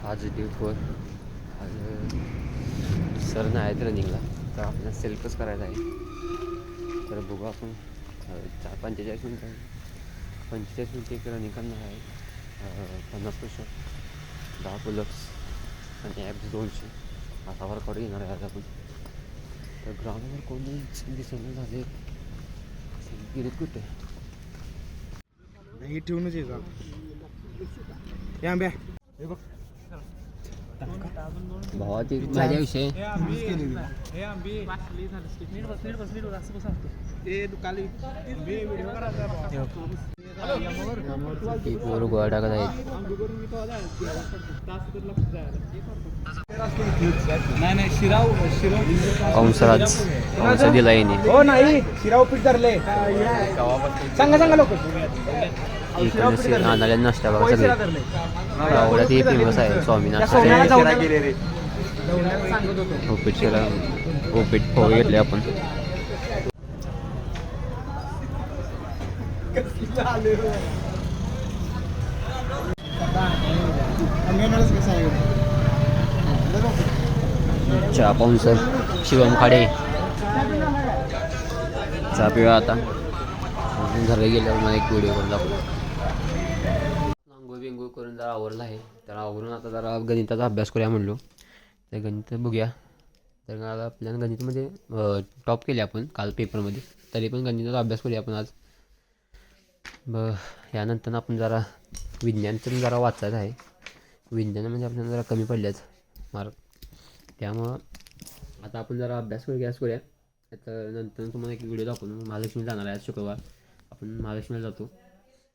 आज ड्यूटवर आज सर नाही आहेत रनिंगला, तर आपल्याला सेल्फच करायचं आहे. तर बघू आपण 45 मिनटं 45 मिनटं एक रनिंग करणार आहे. 50 पुशअप 10 पुलअप्स आणि ॲप्स 200 असा वर्कआउट घेणार आहे आज आपण. तर ग्राउंडवर कोणीच दिसणं झाले, गेलेत कुठे हे ठेवूनच येतात या आंब्या भावाची माझ्याविषयी पोर गोळा टाकत आहेत. अंश दिला येणे हो नाही शिराव पीठ धरले सांगा सांगा लोक इकडनं नानाला नाश्ता बघा सगळे आवडत हे फेमस आहे स्वामी नाश्ता. उपीट शिरा उपीट पोहे घेतले आपण. चहा पाहून सर शिवम खाडे चहा पिऊया आता. घरी गेल्यावर मला एक व्हिडिओ करून दाखवतो. आंघोळ बिंघोळ करून जरा आवरलं आहे, तर आवरून आता जरा गणिताचा अभ्यास करूया म्हणलो. तर गणित बघूया. तर आपल्याला गणितमध्ये टॉप केले आपण काल पेपरमध्ये, तरी पण गणिताचा अभ्यास करूया आपण आज. यानंतर आपण जरा विज्ञानचं जरा वाचायचं आहे. विज्ञानामध्ये आपल्याला जरा कमी पडल्याच मार्क, त्यामुळं आता आपण जरा अभ्यास करूया. तर नंतर तुम्हाला एक व्हिडिओ दाखवतो. महालक्ष्मी जाणार आहे आज शुक्रवार, आपण महालक्ष्मीला जातो.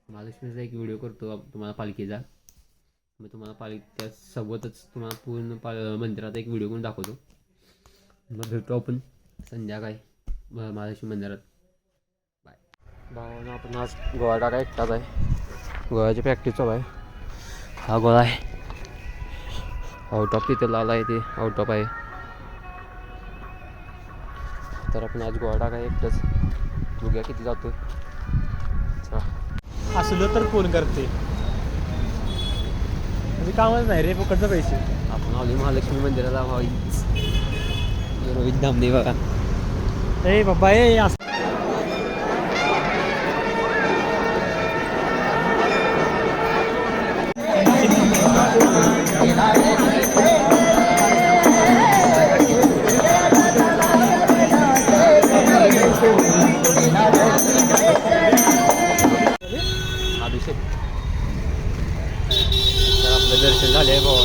महालक्ष्मीचा एक व्हिडिओ करतो तुम्हाला पालखीचा. मग तुम्हाला त्यासोबतच तुम्हाला पूर्ण मंदिरात एक व्हिडिओ करून दाखवतो. मग भेटू आपण संध्याकाळी महालक्ष्मी मंदिरात. बाय. भावानं आपण आज गोळा टाका एकटाच आहे. गोळ्याची प्रॅक्टिस चालू आहे. हा गोळा आहे आउट ऑफ, तिथे लाल आहे ते आउट ऑफ आहे. तर आपण आज गोळा टाका एकटाच बघूया किती जातो. असलं तर फोन करते, म्हणजे कामच नाही रे फुकटचं पैसे. आपण आलो महालक्ष्मी मंदिराला. रोहित धामणे बघा. ए बाबा ए अभिषेक. तर आपलं दर्शन झाले आहे भावा.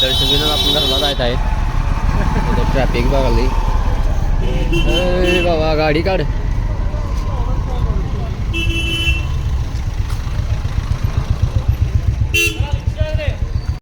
दर्शन घेऊन आपण घरला जायचं आहे. ट्रॅफिक बघाली बाबा, गाडी काढ.